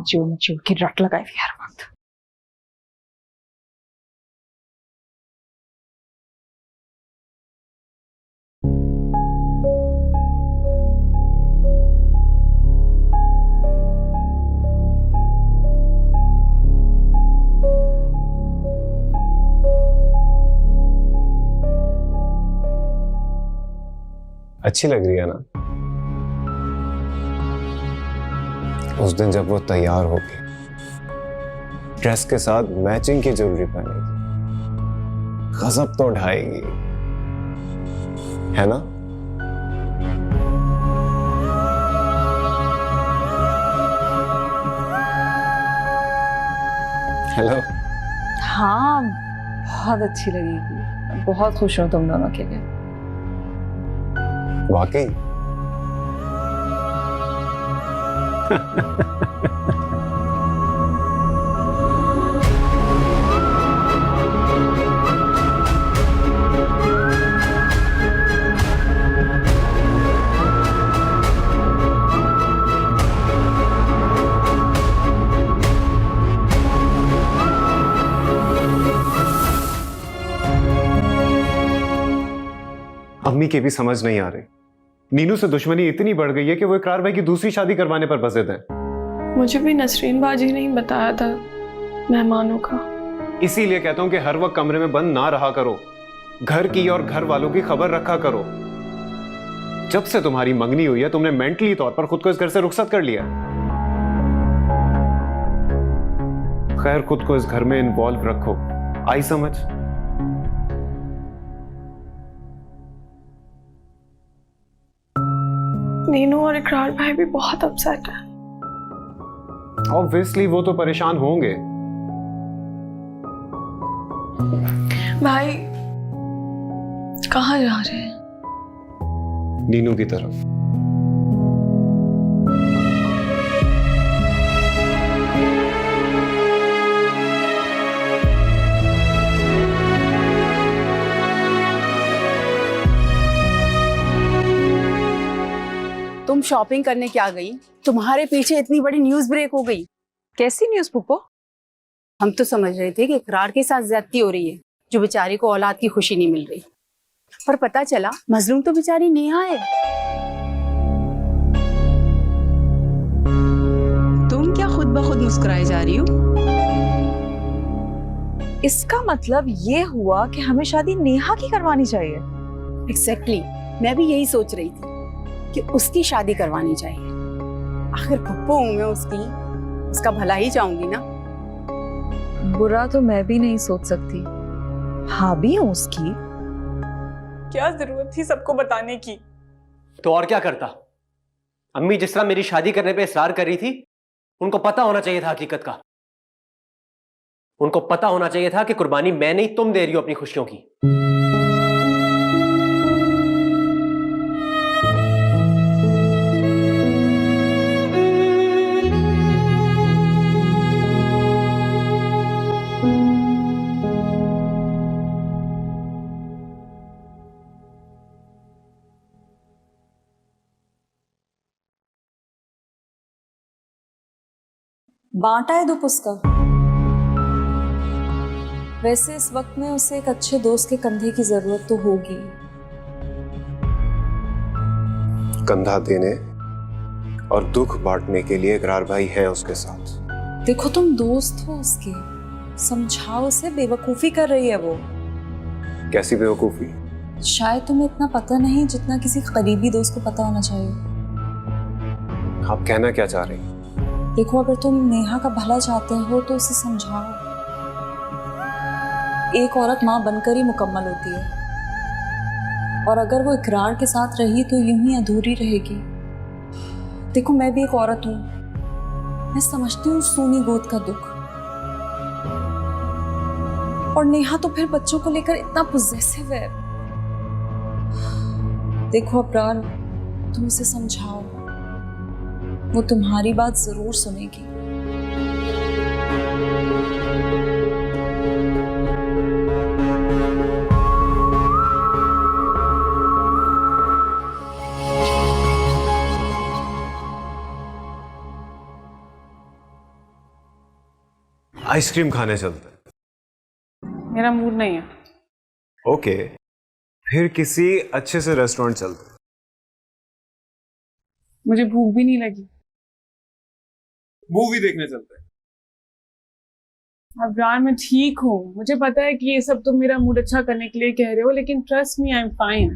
जो की रट लगाई हुई हर वक्त। अच्छी लग रही है ना? उस दिन जब वो तैयार हो गई, ड्रेस के साथ मैचिंग की ज्वेलरी पहनेगी, गजब तो ढाएगी, है ना? हेलो। हाँ, बहुत अच्छी लगेगी। बहुत खुश हूँ तुम दोनों के लिए। वाकई? अम्मी की भी समझ नहीं आ रही। नीनू से दुश्मनी इतनी बढ़ गई है कि वो इकरार भाई की दूसरी शादी करवाने पर बसे थे। मुझे भी नसरीन बाजी ने बताया था मेहमानों का। इसीलिए कहता हूं कि हर वक्त कमरे में बंद ना रहा करो, घर की और घर वालों की खबर रखा करो। जब से तुम्हारी मंगनी हुई है तुमने मेंटली तौर पर खुद को इस घर से रुखसत कर लिया। खैर, खुद को इस घर में इन्वॉल्व रखो, आई समझ? नीनू और इकरार भाई भी बहुत अपसेट है। ऑब्वियसली वो तो परेशान होंगे। भाई कहाँ जा रहे हैं? नीनू की तरफ। तुम शॉपिंग करने क्या गई? तुम्हारे पीछे इतनी बड़ी न्यूज़ ब्रेक हो गई। कैसी न्यूज़ पुप्पो? हम तो समझ रहे थे कि इकरार के साथ ज्यादती हो रही है, जो बेचारी को औलाद की खुशी नहीं मिल रही, पर पता चला मजलूम तो बेचारी नेहा है। तुम क्या खुद ब खुद मुस्कुराई जा रही हो? इसका मतलब ये हुआ कि हमें शादी नेहा की करवानी चाहिए। एग्जैक्टली, मैं भी यही सोच रही थी कि उसकी शादी करवानी चाहिए। आखिर पप्पू हूं मैं उसकी, उसका भला ही चाहूंगी ना। बुरा तो मैं भी नहीं सोच सकती, हाँ भी हूँ उसकी। क्या जरूरत थी सबको बताने की? तो और क्या करता? अम्मी जिस तरह मेरी शादी करने पे इसरार कर रही थी, उनको पता होना चाहिए था हकीकत का। उनको पता होना चाहिए था कि कुर्बानी मैं नहीं तुम दे रही हो अपनी खुशियों की। बांटा है दुख उसका। वैसे इस वक्त में उसे एक अच्छे दोस्त के कंधे की जरूरत तो होगी। कंधा देने और दुख बांटने के लिए इकरार भाई है उसके साथ। देखो तुम दोस्त हो उसके, समझाओ उसे, बेवकूफी कर रही है वो। कैसी बेवकूफी? शायद तुम्हें इतना पता नहीं जितना किसी करीबी दोस्त को पता होना चाहिए। आप कहना क्या चाह रही हैं? देखो अगर तुम नेहा का भला चाहते हो तो उसे समझाओ। एक औरत माँ बनकर ही मुकम्मल होती है, और अगर वो इकरार के साथ रही तो यूं ही अधूरी रहेगी। देखो मैं भी एक औरत हूँ, मैं समझती हूँ सोनी गोद का दुख। और नेहा तो फिर बच्चों को लेकर इतना पॉजेसिव है। देखो अब्रार, तुम उसे समझाओ, वो तुम्हारी बात जरूर सुनेगी। आइसक्रीम खाने चलते मेरा मूड नहीं है। हैं। ओके, फिर किसी अच्छे से रेस्टोरेंट चलते हैं। मुझे भूख भी नहीं लगी। मूवी देखने चलते हैं। अब्रान, मैं ठीक हूँ। मुझे पता है कि ये सब तुम मेरा मूड अच्छा करने के लिए कह रहे हो, लेकिन trust me, I am fine.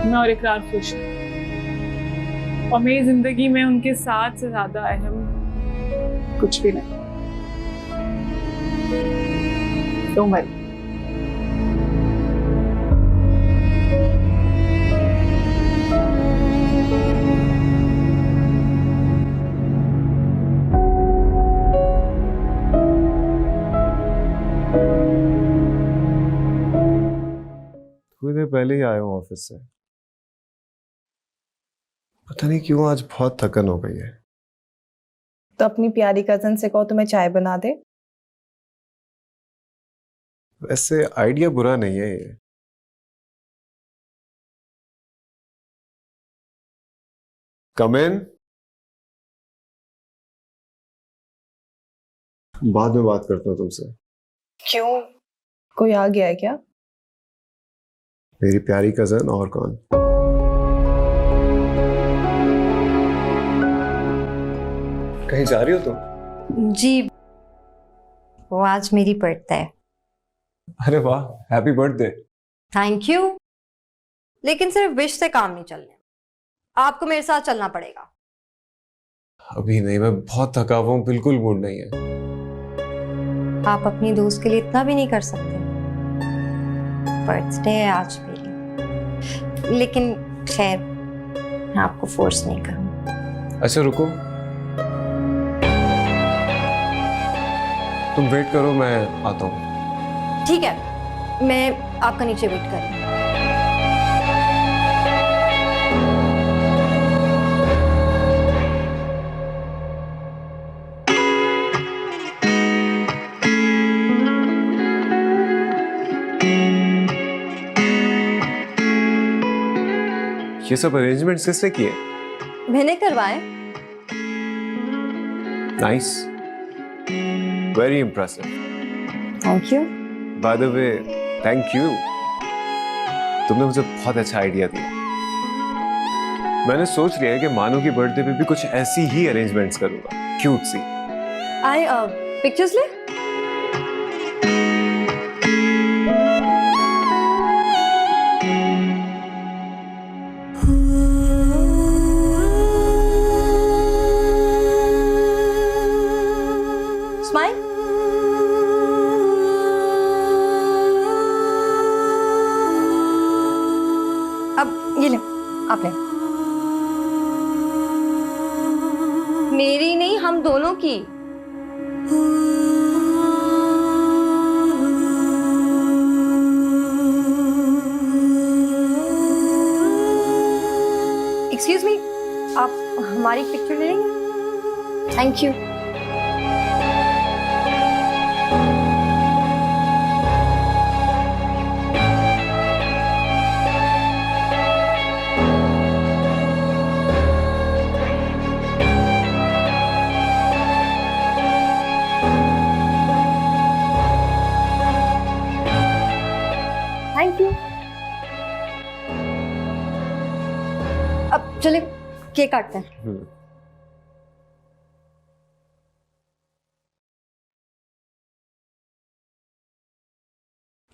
मैं और इकरार खुश हूँ, और मेरी जिंदगी में उनके साथ से ज्यादा अहम कुछ भी नहीं। Don't worry. थोड़ी देर पहले ही आया हूँ ऑफिस से। पता नहीं क्यों आज बहुत थकन हो गई है। तो अपनी प्यारी कजन से कहो तुम्हें चाय बना दे। वैसे आइडिया बुरा नहीं है ये। कम इन। बाद में बात करता हूँ तुमसे। क्यों? कोई आ गया है क्या? मेरी प्यारी कजन, और कौन? कहीं जा रही हो तुम? जी, वो आज मेरी बर्थडे है। अरे वाह, हैप्पी बर्थडे। Thank you. लेकिन सिर्फ विश से काम नहीं चलने, आपको मेरे साथ चलना पड़ेगा। अभी नहीं, मैं बहुत थका हुआ हूँ, बिल्कुल मूड नहीं है। आप अपनी दोस्त के लिए इतना भी नहीं कर सकते? बर्थडे है आज मेरी, लेकिन खैर मैं आपको फोर्स नहीं करूँगी। अच्छा रुको, तुम वेट करो, मैं आता हूँ। ठीक है, मैं आपका नीचे वेट कर रही हूँ। ये सब अरेंजमेंट्स किसने किए? मैंने करवाए। Nice, very impressive. Thank you. By the way, thank you, तुमने मुझे बहुत अच्छा आइडिया दिया। मैंने सोच लिया है कि मानो की बर्थडे पे भी कुछ ऐसी ही अरेंजमेंट्स करूंगा, क्यूट सी। आई पिक्चर्स ले। स्माइल। अब ये ले, आप ले। मेरी नहीं, हम दोनों की। एक्सक्यूज मी, आप हमारी पिक्चर ले लेंगे? Thank you. Thank you. अब चले केक काटते हैं।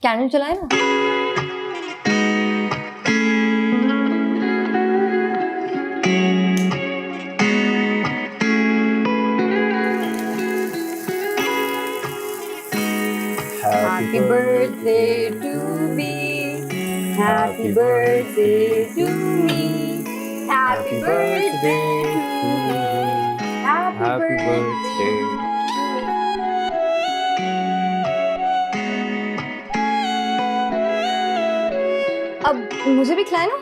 कैंडल जलाए ना। Happy birthday to me. Happy birthday to me. Happy birthday to me. Happy birthday. अब मुझे भी खिलाए ना।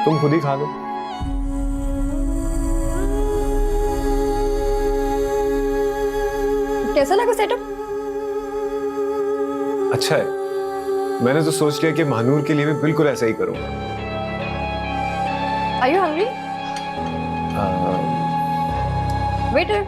तुम खुद ही खा लो। कैसा लगा सेटअप? अच्छा है, मैंने तो सोच लिया कि महानूर के लिए भी बिल्कुल ऐसा ही करूंगा। Are you hungry? वेटर